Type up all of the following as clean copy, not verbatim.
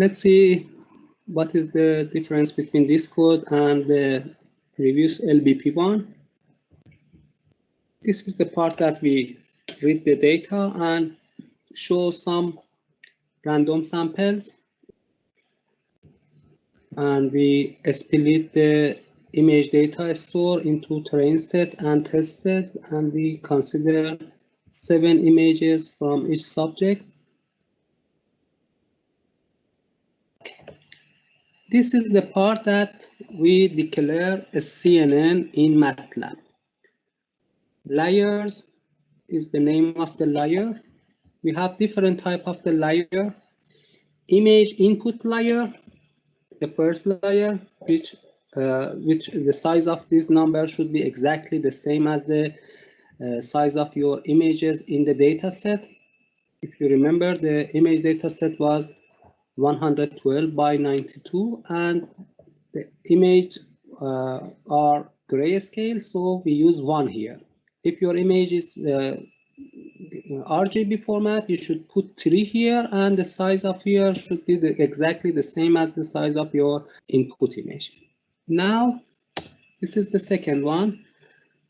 Let's see what is the difference between this code and the previous LBP1. This is the part that we read the data and show some random samples. And we split the image data store into train set and test set, and we consider 7 images from each subject. This is the part that we declare a CNN in MATLAB. Layers is the name of the layer. We have different type of the layer. Image input layer, the first layer, which the size of this number should be exactly the same as the size of your images in the data set. If you remember, the image data set was 112 by 92, and the image are grayscale, so we use 1 here. If your image is RGB format, you should put 3 here, and the size of here should be exactly the same as the size of your input image. Now, this is the second one,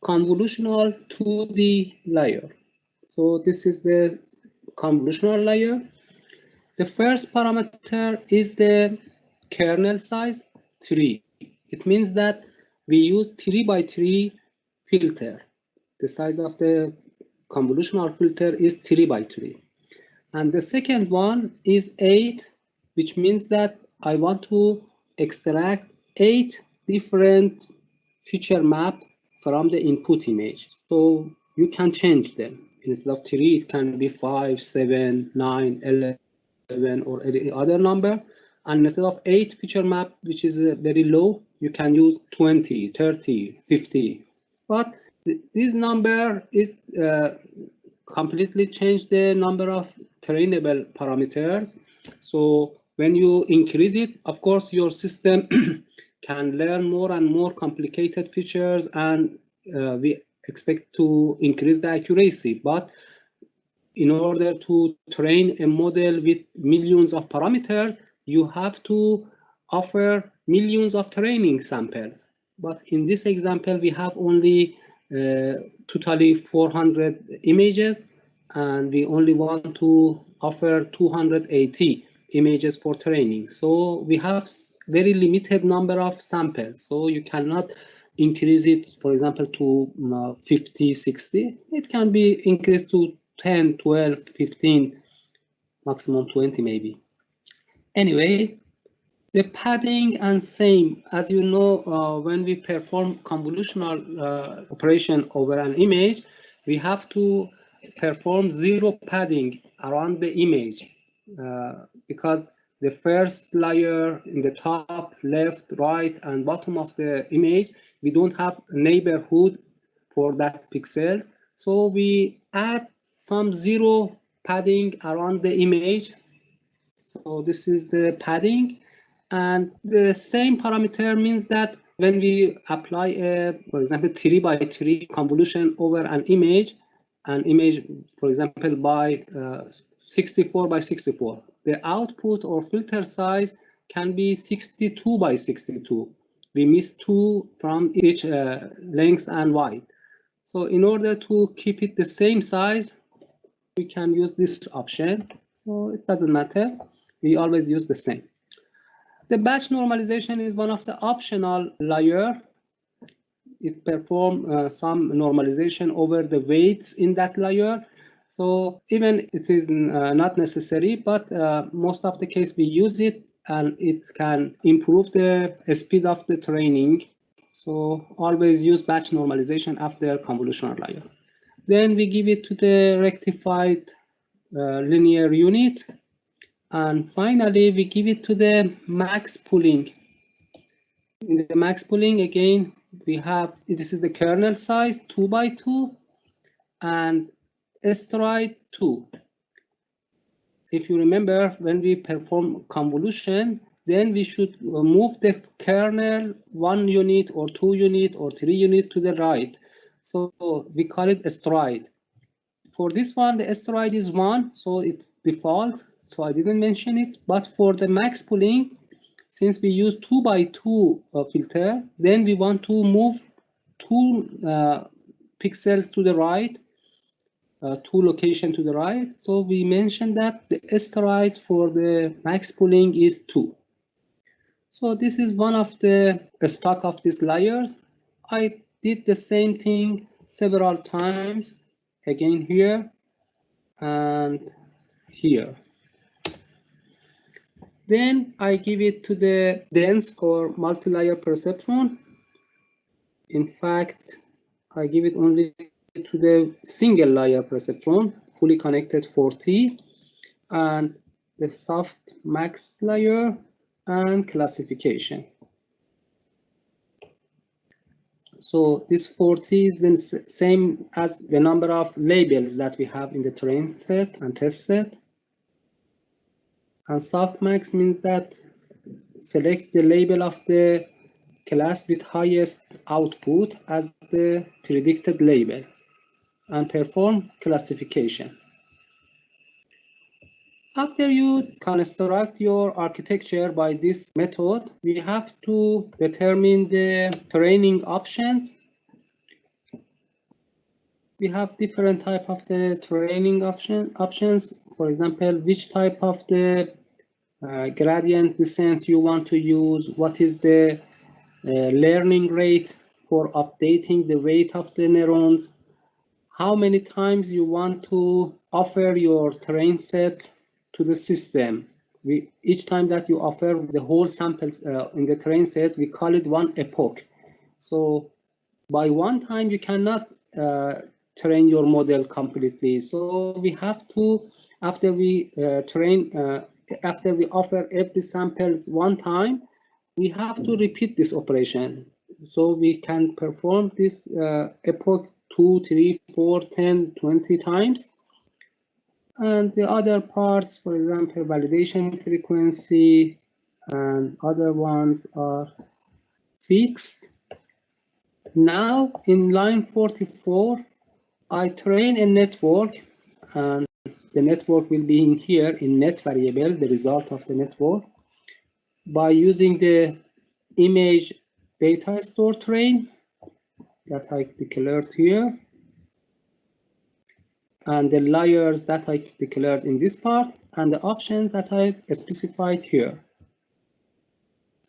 convolutional 2D layer. So this is the convolutional layer. The first parameter is the kernel size, 3. It means that we use 3 by 3 filter. The size of the convolutional filter is 3 by 3. And the second one is 8, which means that I want to extract 8 different feature map from the input image. So you can change them. Instead of 3, it can be 5, 7, 9, 11, or any other number. And instead of 8 feature map, which is very low, you can use 20, 30, 50. But this number is completely change the number of trainable parameters. So when you increase it, of course, your system can learn more and more complicated features, and we expect to increase the accuracy. But in order to train a model with millions of parameters, you have to offer millions of training samples. But in this example, we have only totally 400 images, and we only want to offer 280 images for training. So we have very limited number of samples. So you cannot increase it, for example, to 50, 60. It can be increased to 10, 12, 15, maximum 20 maybe. Anyway, the padding and same, as you know, when we perform convolutional operation over an image, we have to perform 0 padding around the image because the first layer in the top, left, right, and bottom of the image, we don't have neighborhood for that pixels. So we add some 0 padding around the image. So this is the padding. And the same parameter means that when we apply a, for example, 3 by 3 convolution over an image, for example, by 64 by 64, the output or filter size can be 62 by 62. We miss 2 from each length and width. So in order to keep it the same size, we can use this option. So it doesn't matter. We always use the same. The batch normalization is one of the optional layer. It performs some normalization over the weights in that layer. So even it is not necessary, but most of the case we use it, and it can improve the speed of the training. So always use batch normalization after convolutional layer. Then we give it to the rectified linear unit. And finally, we give it to the max pooling. In the max pooling, again, we have, this is the kernel size, 2 by 2, and stride 2. If you remember, when we perform convolution, then we should move the kernel 1 unit or 2 unit or 3 unit to the right. So we call it a stride. For this one, the stride is 1, so it's default. so I didn't mention it. But for the max pooling, since we use 2x2 filter, then we want to move 2 pixels to the right, 2 location to the right. So we mentioned that the stride for the max pooling is 2. So this is one of the stock of these layers. I did the same thing several times, again here and here. Then I give it to the dense or multi-layer perceptron. In fact, I give it only to the single layer perceptron, fully connected 4T, and the soft max layer and classification. So this 4T is the same as the number of labels that we have in the train set and test set. And softmax means that select the label of the class with highest output as the predicted label and perform classification. After you construct your architecture by this method, we have to determine the training options. We have different type of the training options. For example, which type of the gradient descent you want to use, what is the learning rate for updating the weight of the neurons, how many times you want to offer your train set to the system. Each time that you offer the whole samples in the train set, we call it one epoch. So by one time you cannot train your model completely. So we have to, after we after we offer every samples one time, we have to repeat this operation. So we can perform this epoch 2, 3, 4, 10, 20 times. And the other parts, for example, validation frequency and other ones are fixed. Now in line 44, I train a network, and the network will be in here in net variable, the result of the network, by using the image data store train that I declared here, and the layers that I declared in this part, and the options that I specified here.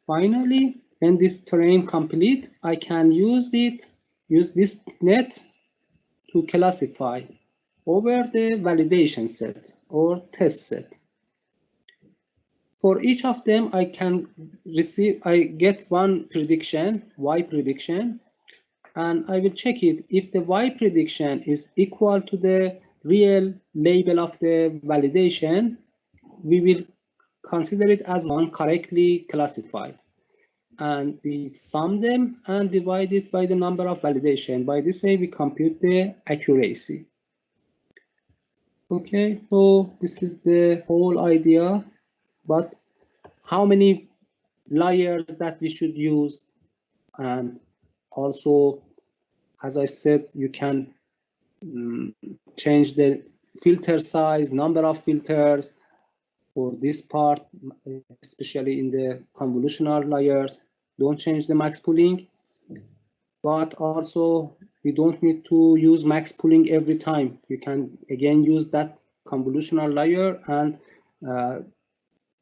Finally, when this train complete, I can use this net to classify over the validation set or test set. For each of them, I get one prediction, Y prediction, and I will check it. If the Y prediction is equal to the real label of the validation, we will consider it as one correctly classified. And we sum them and divide it by the number of validation. By this way, we compute the accuracy. Okay, so this is the whole idea, but how many layers that we should use, and also, as I said, you can change the filter size, number of filters for this part, especially in the convolutional layers. Don't change the max pooling, but also we don't need to use max pooling every time. You can again use that convolutional layer and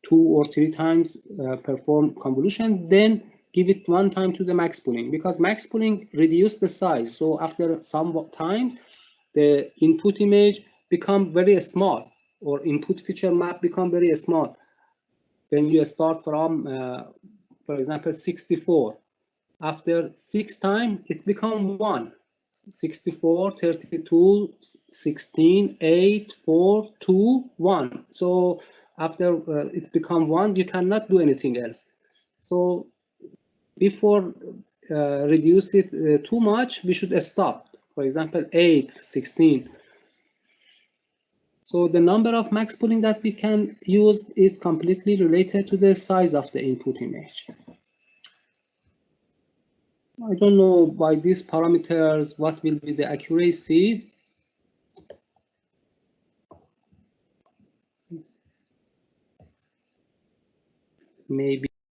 2 or 3 times perform convolution, then give it 1 time to the max pooling, because max pooling reduce the size. So after some times, the input image become very small, or input feature map become very small. When you start from, for example, 64, after 6 times, it become 1. 64, 32, 16, 8, 4, 2, 1. So after it becomes 1, you cannot do anything else. So before reduce it too much, we should stop. For example, 8, 16. So the number of max pooling that we can use is completely related to the size of the input image. I don't know by these parameters what will be the accuracy. maybe